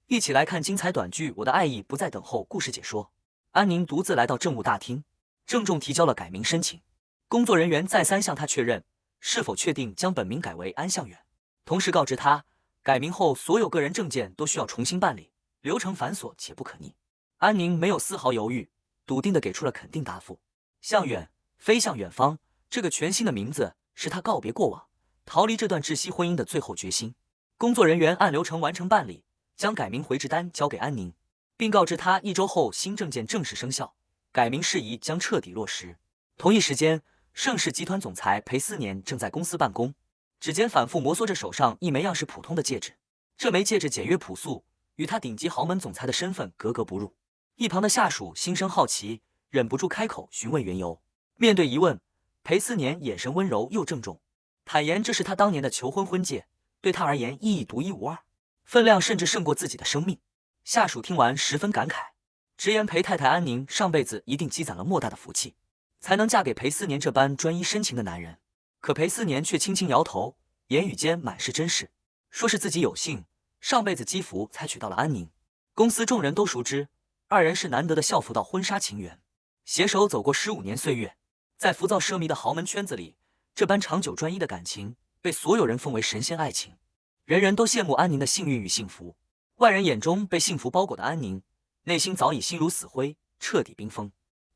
一起来看精彩短剧《我的爱意不再等候》故事解说。安宁独自来到政务大厅，郑重提交了改名申请。工作人员再三向他确认是否确定将本名改为安向远，同时告知他，改名后所有个人证件都需要重新办理，流程繁琐且不可逆。安宁没有丝毫犹豫，笃定地给出了肯定答复。向远，飞向远方，这个全新的名字是他告别过往，逃离这段窒息婚姻的最后决心。工作人员按流程完成办理，将改名回执单交给安宁，并告知他1周后新证件正式生效，改名事宜将彻底落实。同一时间，盛世集团总裁裴思年正在公司办公，指尖反复摩挲着手上一枚样式普通的戒指。这枚戒指简约朴素，与他顶级豪门总裁的身份格格不入。一旁的下属心生好奇，忍不住开口询问缘由。面对疑问，裴思年眼神温柔又郑重，坦言这是他当年的求婚婚戒，对他而言意义独一无二，分量甚至胜过自己的生命。下属听完十分感慨，直言裴太太安宁上辈子一定积攒了莫大的福气，才能嫁给裴思年这般专一深情的男人。可裴思年却轻轻摇头，言语间满是真实，说是自己有幸，上辈子积福才娶到了安宁。公司众人都熟知，二人是难得的校服到婚纱情缘，携手走过15年岁月。在浮躁奢靡的豪门圈子里，这般长久专一的感情被所有人奉为神仙爱情，人人都羡慕安宁的幸运与幸福。外人眼中被幸福包裹的安宁，内心早已心如死灰，彻底冰封。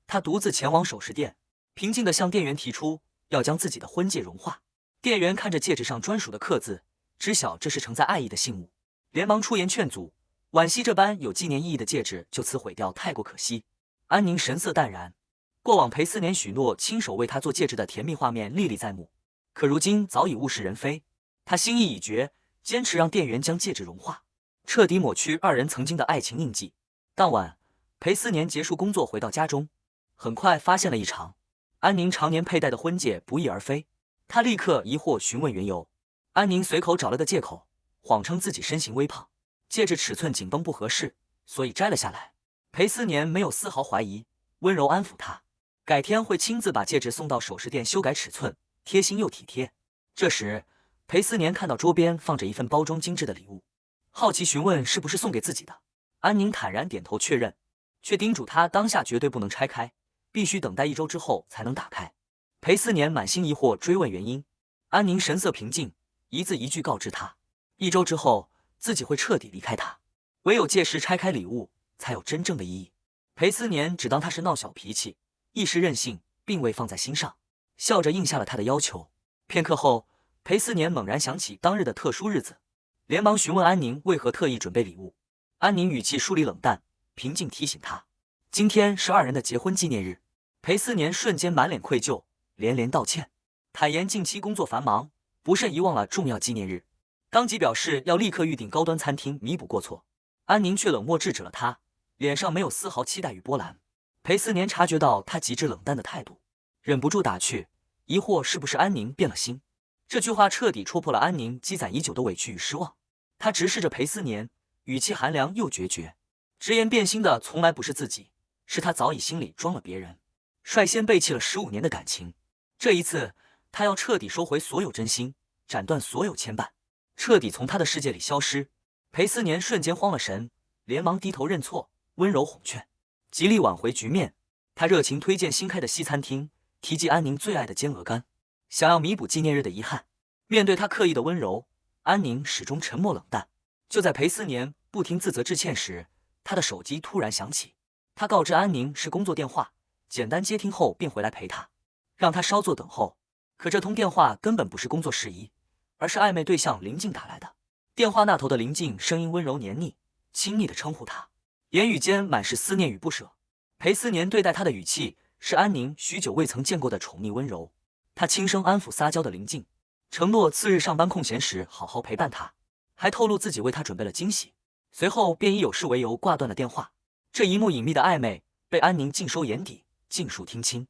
他独自前往首饰店，平静地向店员提出要将自己的婚戒融化。店员看着戒指上专属的刻字，知晓这是承载爱意的信物，连忙出言劝阻，惋惜这般有纪念意义的戒指就此毁掉太过可惜。安宁神色淡然，过往裴思年许诺亲手为她做戒指的甜蜜画面历历在目，可如今早已物是人非。他心意已决，坚持让店员将戒指融化，彻底抹去二人曾经的爱情印记。当晚，裴思年结束工作回到家中，很快发现了异常，安宁常年佩戴的婚戒不翼而飞。他立刻疑惑询问缘由，安宁随口找了个借口，谎称自己身形微胖，戒指尺寸紧绷不合适，所以摘了下来。裴思年没有丝毫怀疑，温柔安抚他，改天会亲自把戒指送到首饰店修改尺寸，贴心又体贴。这时，裴思年看到桌边放着一份包装精致的礼物，好奇询问是不是送给自己的。安宁坦然点头确认，却叮嘱他当下绝对不能拆开，必须等待1周之后才能打开。裴思年满心疑惑追问原因，安宁神色平静，一字一句告知他，1周之后自己会彻底离开他，唯有届时拆开礼物才有真正的意义。裴思年只当他是闹小脾气，一时任性，并未放在心上，笑着应下了他的要求。片刻后，裴思年猛然想起当日的特殊日子，连忙询问安宁为何特意准备礼物。安宁语气疏离冷淡，平静提醒他，今天是二人的结婚纪念日。裴思年瞬间满脸愧疚，连连道歉，坦言近期工作繁忙，不慎遗忘了重要纪念日，当即表示要立刻预订高端餐厅弥补过错。安宁却冷漠制止了他，脸上没有丝毫期待与波澜。裴思年察觉到他极致冷淡的态度，忍不住打趣，疑惑是不是安宁变了心。这句话彻底戳破了安宁积攒已久的委屈与失望。他直视着裴思年，语气寒凉又决绝，直言变心的从来不是自己，是他早已心里装了别人，率先背弃了15年的感情。这一次，他要彻底收回所有真心，斩断所有牵绊，彻底从他的世界里消失。裴思年瞬间慌了神，连忙低头认错，温柔哄劝，极力挽回局面。他热情推荐新开的西餐厅，提及安宁最爱的煎鹅肝，想要弥补纪念日的遗憾。面对他刻意的温柔，安宁始终沉默冷淡。就在裴思年不停自责致歉时，他的手机突然响起，他告知安宁是工作电话，简单接听后便回来陪他，让他稍作等候。可这通电话根本不是工作事宜，而是暧昧对象林静打来的。电话那头的林静声音温柔黏腻，亲昵地称呼他，言语间满是思念与不舍。裴思年对待他的语气是安宁许久未曾见过的宠溺温柔。他轻声安抚撒娇的林静，承诺次日上班空闲时好好陪伴他，还透露自己为他准备了惊喜。随后便以有事为由挂断了电话。这一幕隐秘的暧昧被安宁尽收眼底，尽数听清，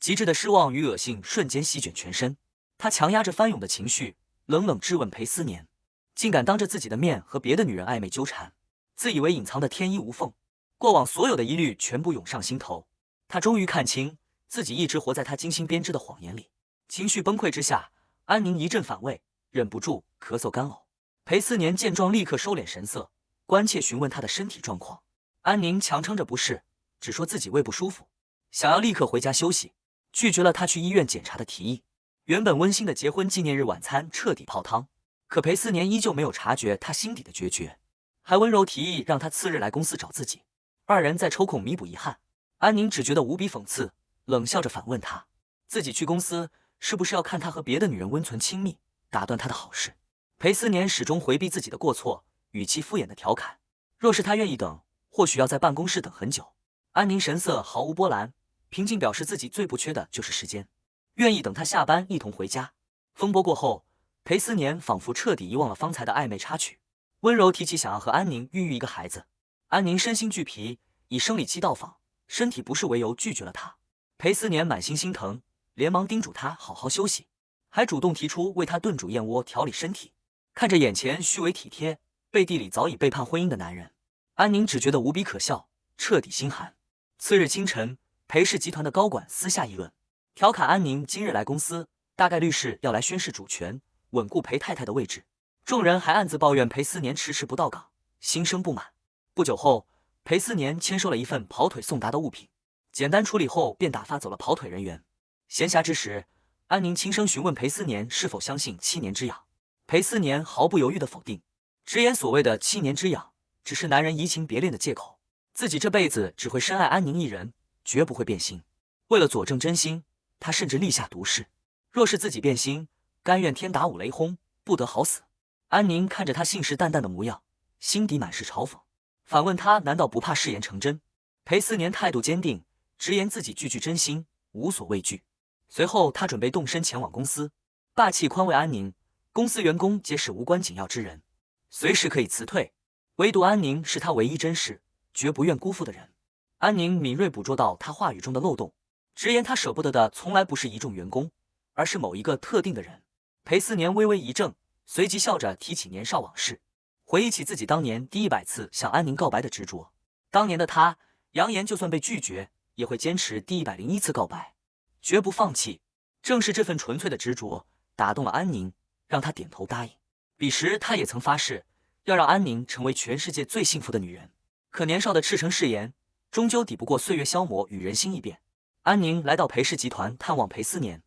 极致的失望与恶心瞬间席卷全身。他强压着翻涌的情绪，冷冷质问裴思年，竟敢当着自己的面和别的女人暧昧纠缠，自以为隐藏的天衣无缝，过往所有的疑虑全部涌上心头。他终于看清自己一直活在他精心编织的谎言里。情绪崩溃之下，安宁一阵反胃，忍不住咳嗽干呕。裴思年见状立刻收敛神色，关切询问她的身体状况。安宁强撑着不适，只说自己胃不舒服，想要立刻回家休息，拒绝了他去医院检查的提议。原本温馨的结婚纪念日晚餐彻底泡汤，可裴思年依旧没有察觉他心底的决绝，还温柔提议让他次日来公司找自己，二人再抽空弥补遗憾。安宁只觉得无比讽刺，冷笑着反问他，自己去公司是不是要看他和别的女人温存亲密，打断他的好事？裴思年始终回避自己的过错，语气敷衍的调侃，若是他愿意等，或许要在办公室等很久。安宁神色毫无波澜，平静表示自己最不缺的就是时间，愿意等他下班一同回家。风波过后，裴思年仿佛彻底遗忘了方才的暧昧插曲，温柔提起想要和安宁孕育一个孩子。安宁身心俱疲，以生理期到访，身体不适为由拒绝了他。裴思年满心心疼，连忙叮嘱他好好休息，还主动提出为他炖煮燕窝调理身体。看着眼前虚伪体贴，背地里早已背叛婚姻的男人，安宁只觉得无比可笑，彻底心寒。次日清晨，裴氏集团的高管私下议论，调侃安宁今日来公司，大概率是要来宣示主权，稳固裴太太的位置。众人还暗自抱怨裴思年迟迟不到岗，心生不满。不久后，裴思年签收了一份跑腿送达的物品，简单处理后便打发走了跑腿人员。闲暇之时，安宁轻声询问裴思年是否相信7年之痒。裴思年毫不犹豫地否定，直言所谓的7年之痒只是男人移情别恋的借口，自己这辈子只会深爱安宁一人，绝不会变心。为了佐证真心，他甚至立下毒誓，若是自己变心，甘愿天打5雷轰，不得好死。安宁看着他信誓旦旦的模样，心底满是嘲讽，反问他难道不怕誓言成真？裴思年态度坚定，直言自己句句真心，无所畏惧。随后他准备动身前往公司，霸气宽慰安宁，公司员工皆是无关紧要之人，随时可以辞退，唯独安宁是他唯一珍视，绝不愿辜负的人。安宁敏锐捕捉到他话语中的漏洞，直言他舍不得的从来不是一众员工，而是某一个特定的人。裴思年微微一怔，随即笑着提起年少往事，回忆起自己当年第100次向安宁告白的执着。当年的他扬言就算被拒绝，也会坚持第101次告白，绝不放弃。正是这份纯粹的执着打动了安宁，让她点头答应。彼时他也曾发誓要让安宁成为全世界最幸福的女人，可年少的赤诚誓言终究抵不过岁月消磨与人心易变。安宁来到裴氏集团探望裴思年，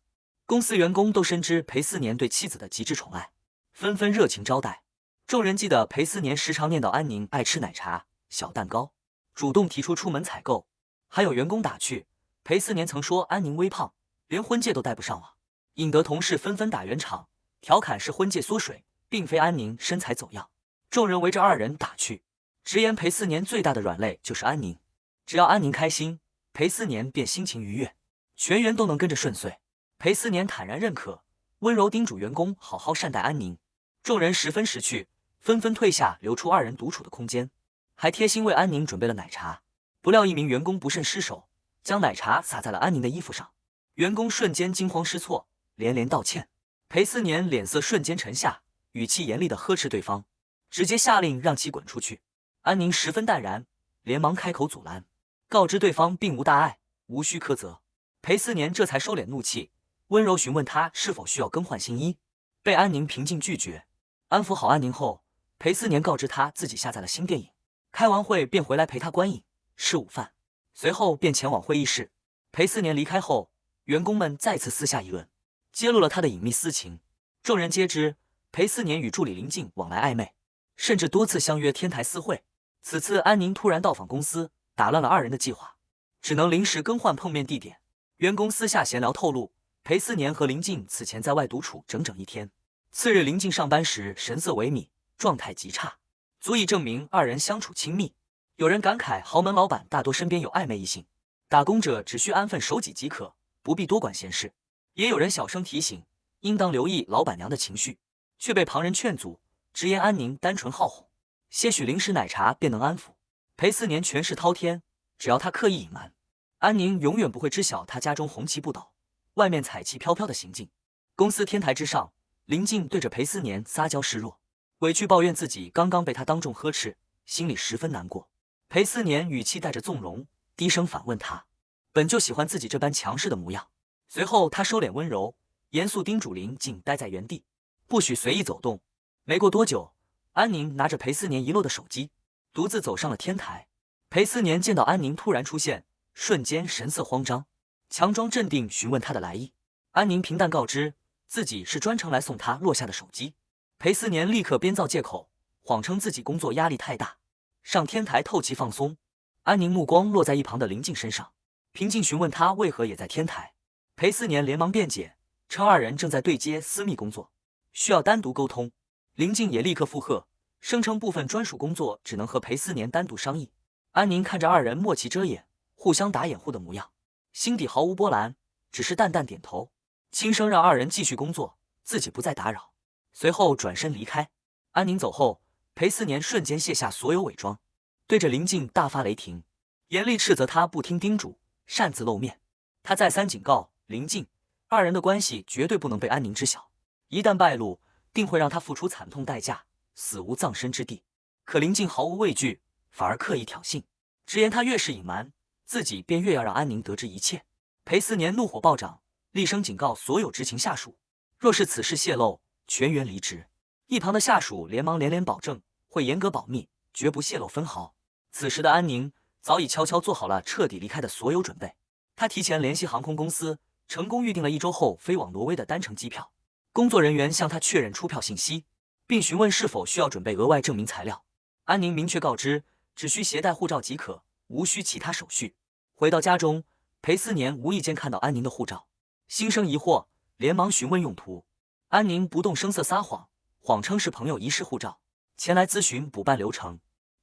公司员工都深知裴思年对妻子的极致宠爱，纷纷热情招待。众人记得裴思年时常念叨安宁爱吃奶茶、小蛋糕，主动提出出门采购。还有员工打趣，裴思年曾说安宁微胖，连婚戒都戴不上了，引得同事纷纷打圆场，调侃是婚戒缩水，并非安宁身材走样。众人围着二人打趣，直言裴思年最大的软肋就是安宁，只要安宁开心，裴思年便心情愉悦，全员都能跟着顺遂。裴思年坦然认可，温柔叮嘱员工好好善待安宁。众人十分识趣，纷纷退下，留出二人独处的空间，还贴心为安宁准备了奶茶。不料一名员工不慎失手，将奶茶洒在了安宁的衣服上，员工瞬间惊慌失措，连连道歉。裴思年脸色瞬间沉下，语气严厉地呵斥对方，直接下令让其滚出去。安宁十分淡然，连忙开口阻拦，告知对方并无大碍，无需苛责。裴思年这才收敛怒气，温柔询问他是否需要更换新衣，被安宁平静拒绝。安抚好安宁后，裴思年告知他自己下载了新电影，开完会便回来陪他观影、吃午饭，随后便前往会议室。裴思年离开后，员工们再次私下议论，揭露了他的隐秘私情。众人皆知裴思年与助理林静往来暧昧，甚至多次相约天台私会。此次安宁突然到访公司，打乱了二人的计划，只能临时更换碰面地点。员工私下闲聊透露，裴思年和林静此前在外独处整整1天。次日林静上班时神色萎靡，状态极差，足以证明二人相处亲密。有人感慨豪门老板大多身边有暧昧异性，打工者只需安分守己即可，不必多管闲事。也有人小声提醒，应当留意老板娘的情绪，却被旁人劝阻，直言安宁单纯好哄，些许零食奶茶便能安抚。裴思年权势滔天，只要他刻意隐瞒，安宁永远不会知晓他家中红旗不倒，外面彩旗飘飘的行径。公司天台之上，林静对着裴思年撒娇示弱，委屈抱怨自己刚刚被他当众呵斥，心里十分难过。裴思年语气带着纵容，低声反问他，本就喜欢自己这般强势的模样。随后他收敛温柔，严肃叮嘱林静待在原地，不许随意走动。没过多久，安宁拿着裴思年遗落的手机，独自走上了天台。裴思年见到安宁突然出现，瞬间神色慌张，强装镇定询问他的来意。安宁平淡告知自己是专程来送他落下的手机。裴思年立刻编造借口，谎称自己工作压力太大，上天台透气放松。安宁目光落在一旁的林静身上，平静询问他为何也在天台。裴思年连忙辩解，称二人正在对接私密工作，需要单独沟通。林静也立刻附和，声称部分专属工作只能和裴思年单独商议。安宁看着二人默契遮掩，互相打掩护的模样，心底毫无波澜，只是淡淡点头，轻声让二人继续工作，自己不再打扰。随后转身离开。安宁走后，裴思年瞬间卸下所有伪装，对着林静大发雷霆，严厉斥责他不听叮嘱，擅自露面。他再三警告林静，二人的关系绝对不能被安宁知晓，一旦败露，定会让他付出惨痛代价，死无葬身之地。可林静毫无畏惧，反而刻意挑衅，直言他越是隐瞒，自己便越要让安宁得知一切。裴思年怒火暴涨，厉声警告所有执勤下属，若是此事泄露，全员离职。一旁的下属连忙连连保证会严格保密，绝不泄露分毫。此时的安宁早已悄悄做好了彻底离开的所有准备。他提前联系航空公司，成功预定了1周后飞往挪威的单程机票。工作人员向他确认出票信息，并询问是否需要准备额外证明材料。安宁明确告知，只需携带护照即可，无需其他手续。回到家中，裴思年无意间看到安宁的护照，心生疑惑，连忙询问用途。安宁不动声色撒谎，谎称是朋友遗失护照，前来咨询补办流程。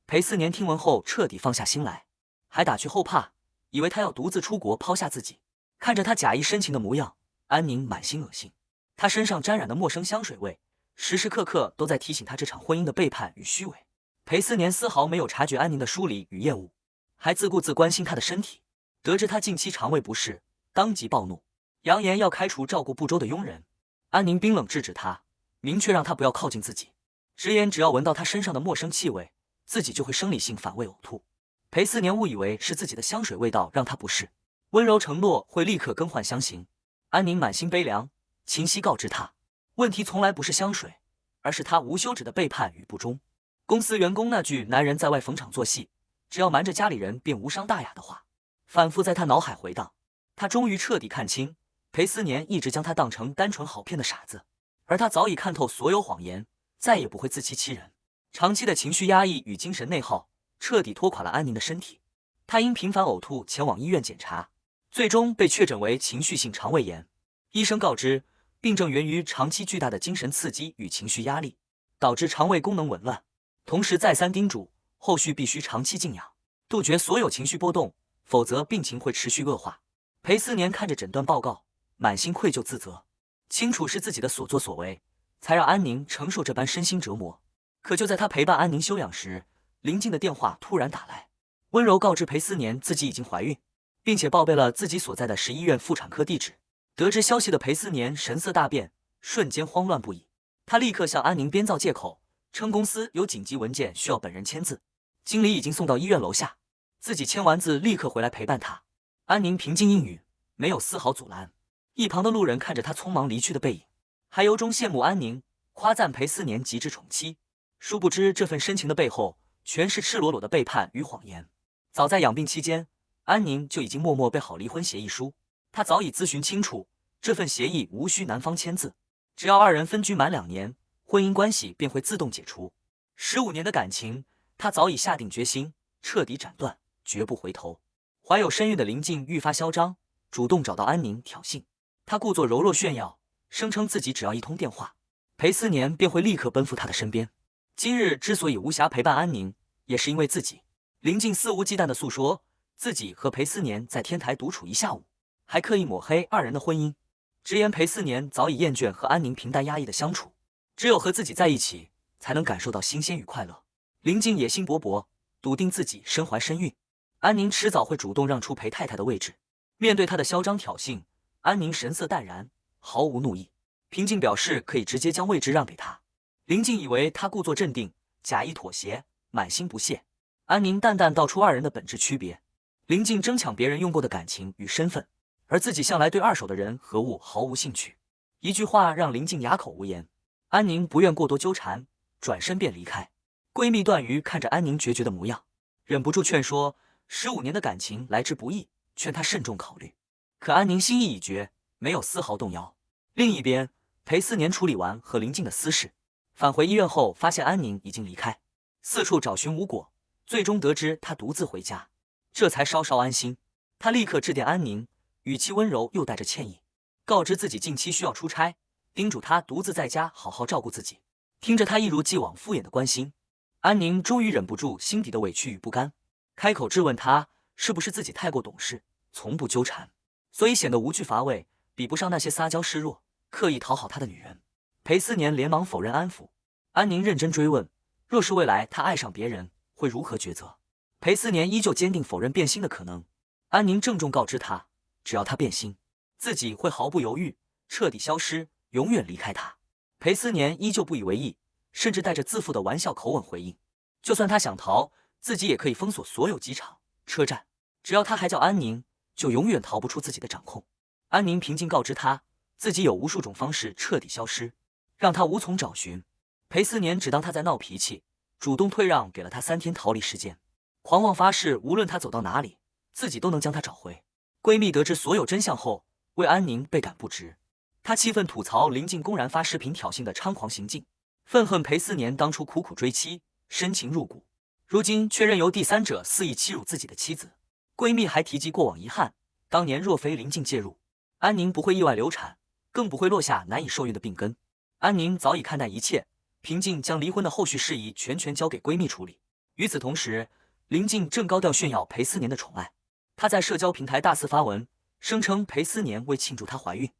裴思年听闻后彻底放下心来，还打去后怕，以为他要独自出国抛下自己。看着他假意深情的模样，安宁满心恶心。他身上沾染的陌生香水味，时时刻刻都在提醒他这场婚姻的背叛与虚伪。裴思年丝毫没有察觉安宁的疏离与厌恶，还自顾自关心他的身体。得知他近期肠胃不适，当即暴怒，扬言要开除照顾不周的佣人。安宁冰冷制止他，明确让他不要靠近自己，直言只要闻到他身上的陌生气味，自己就会生理性反胃呕吐。裴思年误以为是自己的香水味道让他不适，温柔承诺会立刻更换香型。安宁满心悲凉，清晰告知他，问题从来不是香水，而是他无休止的背叛与不忠。公司员工那句男人在外逢场作戏，只要瞒着家里人便无伤大雅的话，反复在他脑海回荡。他终于彻底看清，裴思年一直将他当成单纯好骗的傻子，而他早已看透所有谎言，再也不会自欺欺人。长期的情绪压抑与精神内耗彻底拖垮了安宁的身体。他因频繁呕吐前往医院检查，最终被确诊为情绪性肠胃炎。医生告知，病症源于长期巨大的精神刺激与情绪压力，导致肠胃功能紊乱。同时再三叮嘱，后续必须长期静养，杜绝所有情绪波动，否则病情会持续恶化。裴思年看着诊断报告，满心愧疚自责，清楚是自己的所作所为，才让安宁承受这般身心折磨。可就在他陪伴安宁休养时，林静的电话突然打来，温柔告知裴思年自己已经怀孕，并且报备了自己所在的市医院妇产科地址。得知消息的裴思年神色大变，瞬间慌乱不已。他立刻向安宁编造借口，称公司有紧急文件需要本人签字，经理已经送到医院楼下，自己签完字立刻回来陪伴他。安宁平静应允，没有丝毫阻拦。一旁的路人看着他匆忙离去的背影，还由衷羡慕安宁，夸赞裴思年极致宠妻。殊不知这份深情的背后，全是赤裸裸的背叛与谎言。早在养病期间，安宁就已经默默备好离婚协议书。他早已咨询清楚，这份协议无需男方签字，只要二人分居满2年，婚姻关系便会自动解除。15年的感情，他早已下定决心彻底斩断，绝不回头。怀有身孕的林静愈发嚣张，主动找到安宁挑衅。他故作柔弱炫耀，声称自己只要一通电话，裴思年便会立刻奔赴他的身边。今日之所以无暇陪伴安宁，也是因为自己。林静肆无忌惮地诉说自己和裴思年在天台独处1下午，还刻意抹黑二人的婚姻，直言裴思年早已厌倦和安宁平淡压抑的相处，只有和自己在一起，才能感受到新鲜与快乐。林静野心勃勃，笃定自己身怀身孕，安宁迟早会主动让出裴太太的位置。面对他的嚣张挑衅，安宁神色淡然，毫无怒意，平静表示可以直接将位置让给他。林静以为他故作镇定，假意妥协，满心不屑。安宁淡淡道出二人的本质区别：林静争抢别人用过的感情与身份，而自己向来对二手的人和物毫无兴趣。一句话让林静哑口无言。安宁不愿过多纠缠，转身便离开。闺蜜段鱼看着安宁决绝的模样，忍不住劝说：“15年的感情来之不易，劝她慎重考虑。”可安宁心意已决，没有丝毫动摇。另一边，裴思年处理完和林静的私事，返回医院后发现安宁已经离开，四处找寻无果，最终得知她独自回家，这才稍稍安心。他立刻致电安宁，语气温柔又带着歉意，告知自己近期需要出差，叮嘱她独自在家好好照顾自己。听着他一如既往敷衍的关心，安宁终于忍不住心底的委屈与不甘，开口质问他是不是自己太过懂事，从不纠缠，所以显得无趣乏味，比不上那些撒娇示弱、刻意讨好他的女人。裴思年连忙否认安抚，安宁认真追问，若是未来他爱上别人，会如何抉择？裴思年依旧坚定否认变心的可能。安宁郑重告知他，只要他变心，自己会毫不犹豫，彻底消失，永远离开他。裴思年依旧不以为意，甚至带着自负的玩笑口吻回应，就算他想逃，自己也可以封锁所有机场、车站，只要他还叫安宁，就永远逃不出自己的掌控。安宁平静告知他，自己有无数种方式彻底消失，让他无从找寻。裴思年只当他在闹脾气，主动退让，给了他3天逃离时间，狂妄发誓无论他走到哪里，自己都能将他找回。闺蜜得知所有真相后，为安宁倍感不值。她气愤吐槽林静公然发视频挑衅的猖狂行径，愤恨裴思年当初苦苦追妻，深情入骨，如今却任由第三者肆意欺辱自己的妻子。闺蜜还提及过往遗憾，当年若非林静介入，安宁不会意外流产，更不会落下难以受孕的病根。安宁早已看淡一切，平静将离婚的后续事宜全权交给闺蜜处理。与此同时，林静正高调炫耀裴思年的宠爱。她在社交平台大肆发文，声称裴思年为庆祝她怀孕，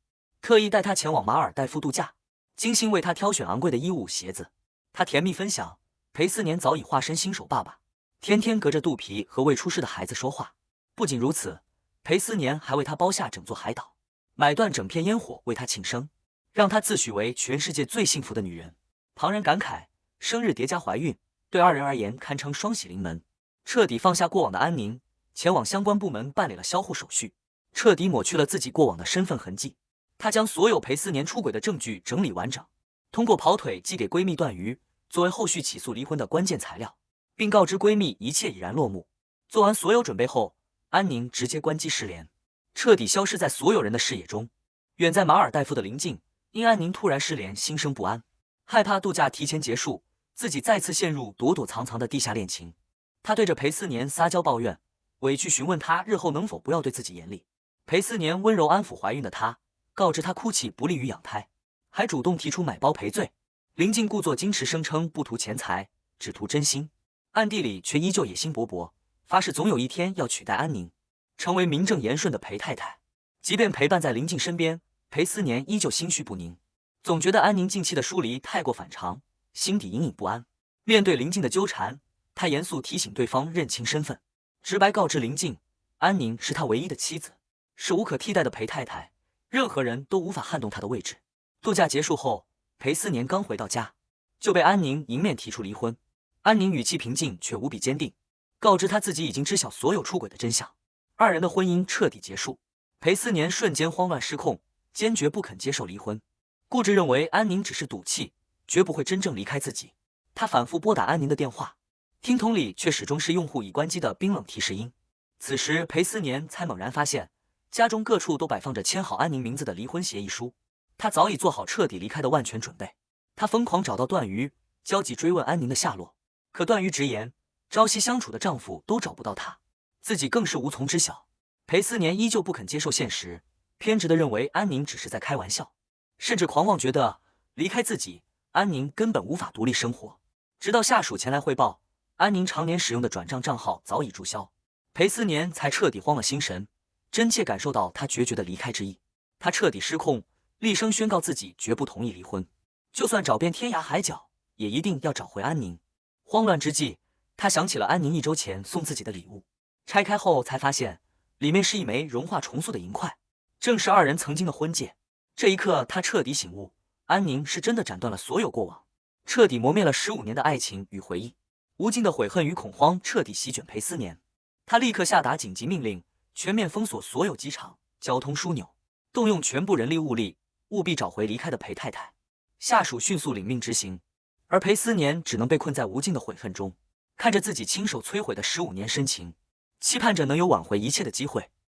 特意带她前往马尔代夫度假，精心为她挑选昂贵的衣物、鞋子。她甜蜜分享，裴思年早已化身新手爸爸，天天隔着肚皮和未出世的孩子说话。不仅如此，裴思年还为她包下整座海岛，买断整片烟火为她庆生，让她自诩为全世界最幸福的女人。旁人感慨，生日叠加怀孕，对二人而言堪称双喜临门。彻底放下过往的安宁，前往相关部门办理了销户手续，彻底抹去了自己过往的身份痕迹。她将所有裴思年出轨的证据整理完整，通过跑腿寄给闺蜜段鱼，作为后续起诉离婚的关键材料，并告知闺蜜一切已然落幕。做完所有准备后，安宁直接关机失联，彻底消失在所有人的视野中。远在马尔代夫的林静因安宁突然失联心生不安，害怕度假提前结束，自己再次陷入躲躲藏藏的地下恋情。她对着裴思年撒娇抱怨，委屈询问他日后能否不要对自己严厉。裴思年温柔安抚怀孕的她，告知她哭泣不利于养胎，还主动提出买包赔罪。林静故作矜持，声称不图钱财，只图真心，暗地里却依旧野心勃勃，发誓总有一天要取代安宁，成为名正言顺的裴太太。即便陪伴在林静身边，裴思年依旧心绪不宁，总觉得安宁近期的疏离太过反常，心底隐隐不安。面对林静的纠缠，他严肃提醒对方认清身份，直白告知林静，安宁是他唯一的妻子，是无可替代的裴太太，任何人都无法撼动她的位置。度假结束后，裴思年刚回到家，就被安宁迎面提出离婚。安宁语气平静却无比坚定，告知他自己已经知晓所有出轨的真相，二人的婚姻彻底结束。裴思年瞬间慌乱失控，坚决不肯接受离婚，固执认为安宁只是赌气，绝不会真正离开自己。他反复拨打安宁的电话，听筒里却始终是用户已关机的冰冷提示音。此时裴思年才猛然发现，家中各处都摆放着签好安宁名字的离婚协议书，他早已做好彻底离开的万全准备。他疯狂找到段鱼，焦急追问安宁的下落，可段鱼直言，朝夕相处的丈夫都找不到她，自己更是无从知晓。裴思年依旧不肯接受现实，偏执地认为安宁只是在开玩笑，甚至狂妄觉得离开自己，安宁根本无法独立生活。直到下属前来汇报，安宁常年使用的转账账号早已注销，裴思年才彻底慌了心神，真切感受到他决绝的离开之意。他彻底失控，厉声宣告自己绝不同意离婚，就算找遍天涯海角，也一定要找回安宁。慌乱之际，他想起了安宁1周前送自己的礼物，拆开后才发现里面是一枚融化重塑的银块，正是二人曾经的婚戒。这一刻他彻底醒悟，安宁是真的斩断了所有过往，彻底磨灭了15年的爱情与回忆。无尽的悔恨与恐慌彻底席卷裴思年，他立刻下达紧急命令，全面封锁所有机场、交通枢纽，动用全部人力物力，务必找回离开的裴太太。下属迅速领命执行，而裴思年只能被困在无尽的悔恨中，看着自己亲手摧毁的15年深情，期盼着能有挽回一切的机会。